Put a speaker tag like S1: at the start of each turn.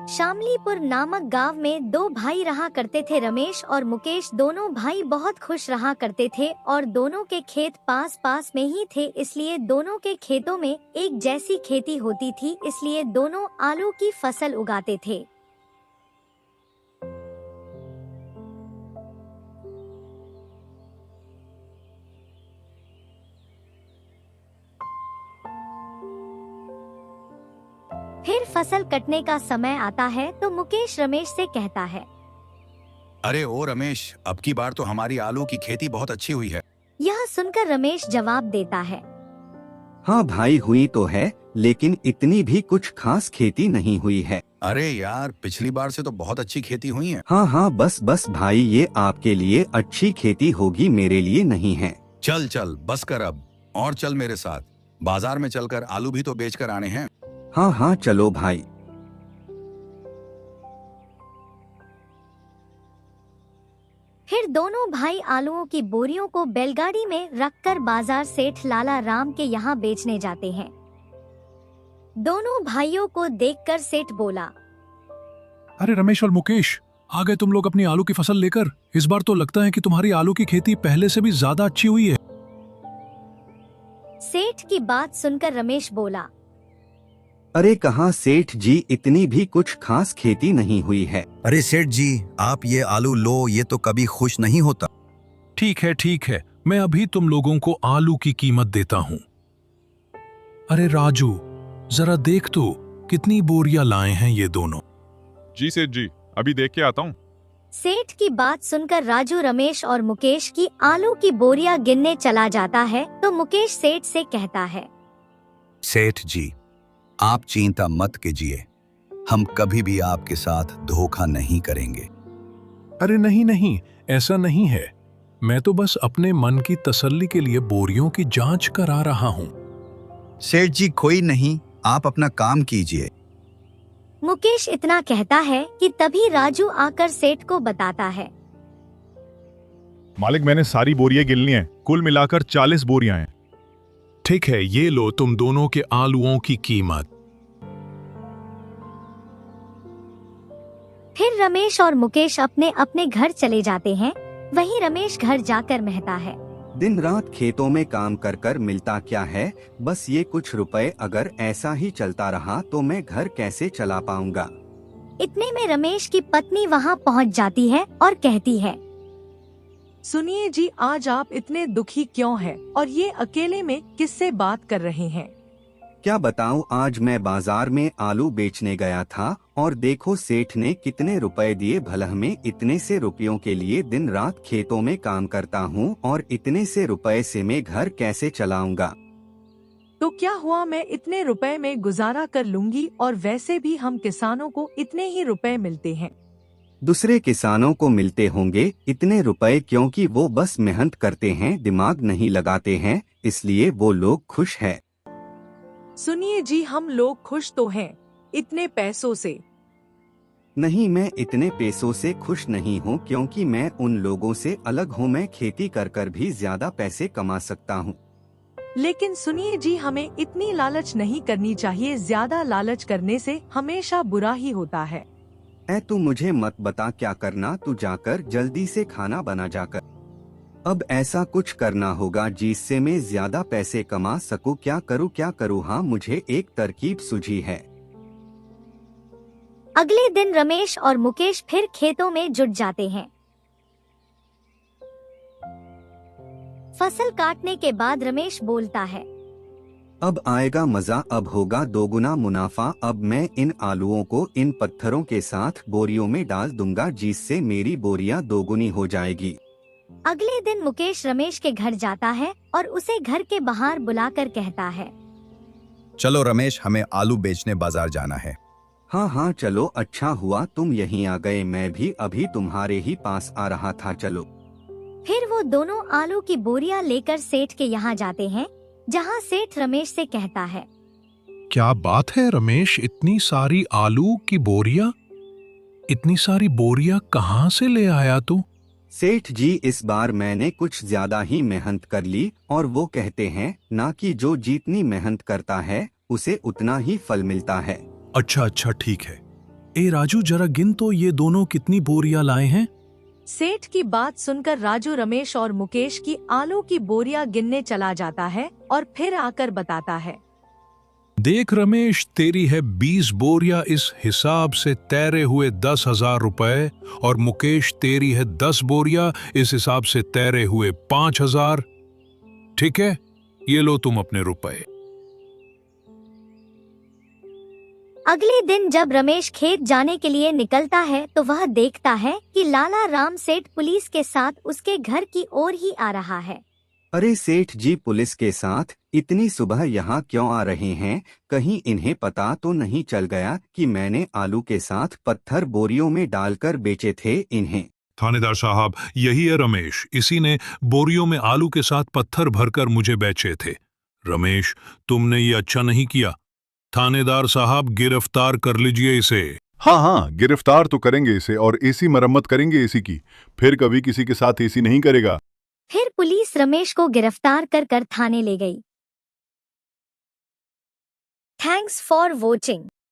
S1: शामलीपुर नामक गांव में दो भाई रहा करते थे। रमेश और मुकेश दोनों भाई बहुत खुश रहा करते थे और दोनों के खेत पास पास में ही थे, इसलिए दोनों के खेतों में एक जैसी खेती होती थी, इसलिए दोनों आलू की फसल उगाते थे। फिर फसल कटने का समय आता है तो मुकेश रमेश से कहता है,
S2: अरे ओ रमेश, अब की बार तो हमारी आलू की खेती बहुत अच्छी हुई है।
S1: यह सुनकर रमेश जवाब देता है,
S3: हाँ भाई हुई तो है, लेकिन इतनी भी कुछ खास खेती नहीं हुई है।
S2: अरे यार, पिछली बार से तो बहुत अच्छी खेती हुई है।
S3: हाँ हाँ, बस बस भाई, ये आपके लिए अच्छी खेती होगी, मेरे लिए नहीं है।
S2: चल चल बस कर अब, और चल मेरे साथ, बाजार में चलकर आलू भी तो बेच कर आने हैं।
S3: हाँ हाँ चलो भाई।
S1: फिर दोनों भाई आलूओं की बोरियों को बैलगाड़ी में रखकर बाजार सेठ लाला राम के यहाँ बेचने जाते हैं। दोनों भाइयों को देखकर सेठ बोला,
S4: अरे रमेश और मुकेश, आ गए तुम लोग अपनी आलू की फसल लेकर। इस बार तो लगता है कि तुम्हारी आलू की खेती पहले से भी ज्यादा अच्छी हुई है।
S1: सेठ की बात सुनकर रमेश बोला,
S3: अरे कहाँ सेठ जी, इतनी भी कुछ खास खेती नहीं हुई है।
S5: अरे सेठ जी, आप ये आलू लो, ये तो कभी खुश नहीं होता।
S4: ठीक है, मैं अभी तुम लोगों को आलू की कीमत देता हूँ। अरे राजू, जरा देख तो कितनी बोरियां लाए हैं ये दोनों।
S6: जी सेठ जी, अभी देख के आता हूँ।
S1: सेठ की बात सुनकर राजू रमेश और मुकेश की आलू की बोरियां गिनने चला जाता है तो मुकेश सेठ से कहता है,
S5: सेठ जी, आप चिंता मत कीजिए, हम कभी भी आपके साथ धोखा नहीं करेंगे।
S4: अरे नहीं, ऐसा नहीं है। मैं तो बस अपने मन की तसल्ली के लिए बोरियों की जांच करा रहा हूँ।
S5: सेठ जी कोई नहीं, आप अपना काम कीजिए।
S1: मुकेश इतना कहता है कि तभी राजू आकर सेठ को बताता है,
S6: मालिक, मैंने सारी बोरियां गिन ली हैं, कुल मिलाकर 40 बोरियां हैं।
S4: ठीक है, ये लो तुम दोनों के आलूओं की कीमत।
S1: फिर रमेश और मुकेश अपने अपने घर चले जाते हैं। वहीं रमेश घर जाकर महता है।
S3: दिन रात खेतों में काम कर कर मिलता क्या है, बस ये कुछ रुपए। अगर ऐसा ही चलता रहा तो मैं घर कैसे चला पाऊंगा।
S1: इतने में रमेश की पत्नी वहाँ पहुँच जाती है और कहती है,
S7: सुनिए जी, आज आप इतने दुखी क्यों हैं और ये अकेले में किससे बात कर रहे हैं?
S3: क्या बताऊं, आज मैं बाजार में आलू बेचने गया था और देखो सेठ ने कितने रुपए दिए। भला मैं इतने से रुपयों के लिए दिन रात खेतों में काम करता हूँ और इतने से रुपए से मैं घर कैसे चलाऊंगा।
S7: तो क्या हुआ, मैं इतने रुपए में गुजारा कर लूंगी, और वैसे भी हम किसानों को इतने ही रुपए मिलते हैं।
S3: दूसरे किसानों को मिलते होंगे इतने रुपए, क्योंकि वो बस मेहनत करते हैं, दिमाग नहीं लगाते हैं, इसलिए वो लोग खुश हैं।
S7: सुनिए जी, हम लोग खुश तो हैं इतने पैसों से।
S3: नहीं, मैं इतने पैसों से खुश नहीं हूँ, क्योंकि मैं उन लोगों से अलग हूँ। मैं खेती कर कर भी ज्यादा पैसे कमा सकता हूँ।
S7: लेकिन सुनिए जी, हमें इतनी लालच नहीं करनी चाहिए। ज्यादा लालच करने से हमेशा बुरा ही होता है।
S3: तू मुझे मत बता क्या करना, तू जाकर जल्दी से खाना बना जाकर। अब ऐसा कुछ करना होगा जिससे मैं ज्यादा पैसे कमा सकूं। क्या करूं? हाँ, मुझे एक तरकीब सूझी है।
S1: अगले दिन रमेश और मुकेश फिर खेतों में जुट जाते हैं। फसल काटने के बाद रमेश बोलता है,
S3: अब आएगा मजा, अब होगा दोगुना मुनाफा। अब मैं इन आलूओं को इन पत्थरों के साथ बोरियों में डाल दूंगा, जिससे मेरी बोरियां दोगुनी हो जाएगी।
S1: अगले दिन मुकेश रमेश के घर जाता है और उसे घर के बाहर बुलाकर कहता है,
S5: चलो रमेश, हमें आलू बेचने बाजार जाना है।
S3: हाँ हाँ चलो, अच्छा हुआ तुम यहीं आ गए, मैं भी अभी तुम्हारे ही पास आ रहा था, चलो।
S1: फिर वो दोनों आलू की बोरियां लेकर सेठ के यहाँ जाते हैं, जहाँ सेठ रमेश से कहता है,
S4: क्या बात है रमेश, इतनी सारी आलू की बोरियां? इतनी सारी बोरियां कहाँ से ले आया तू?
S3: सेठ जी, इस बार मैंने कुछ ज्यादा ही मेहनत कर ली, और वो कहते हैं ना कि जो जितनी मेहनत करता है उसे उतना ही फल मिलता है।
S4: अच्छा ठीक है। ए राजू, जरा गिन तो ये दोनों कितनी बोरियां लाए हैं।
S7: सेठ की बात सुनकर राजू रमेश और मुकेश की आलू की बोरियां गिनने चला जाता है और फिर आकर बताता है।
S4: देख रमेश, तेरी है 20 बोरियां, इस हिसाब से तैरे हुए 10,000 रुपए। और मुकेश, तेरी है 10 बोरियां, इस हिसाब से तैरे हुए 5,000। ठीक है, ये लो तुम अपने रुपए।
S1: अगले दिन जब रमेश खेत जाने के लिए निकलता है तो वह देखता है कि लाला राम सेठ पुलिस के साथ उसके घर की ओर ही आ रहा है।
S3: अरे सेठ जी, पुलिस के साथ इतनी सुबह यहाँ क्यों आ रहे हैं? कहीं इन्हें पता तो नहीं चल गया कि मैंने आलू के साथ पत्थर बोरियों में डालकर बेचे थे इन्हें?
S4: थानेदार साहब, यही है रमेश, इसी ने बोरियों में आलू के साथ पत्थर भरकर मुझे बेचे थे। रमेश, तुमने ये अच्छा नहीं किया। थानेदार साहब, गिरफ्तार कर लीजिए इसे।
S6: हाँ हाँ, गिरफ्तार तो करेंगे इसे और एसी मरम्मत करेंगे एसी की। फिर कभी किसी के साथ एसी नहीं करेगा।
S1: फिर पुलिस रमेश को गिरफ्तार कर थाने ले गई। Thanks for watching.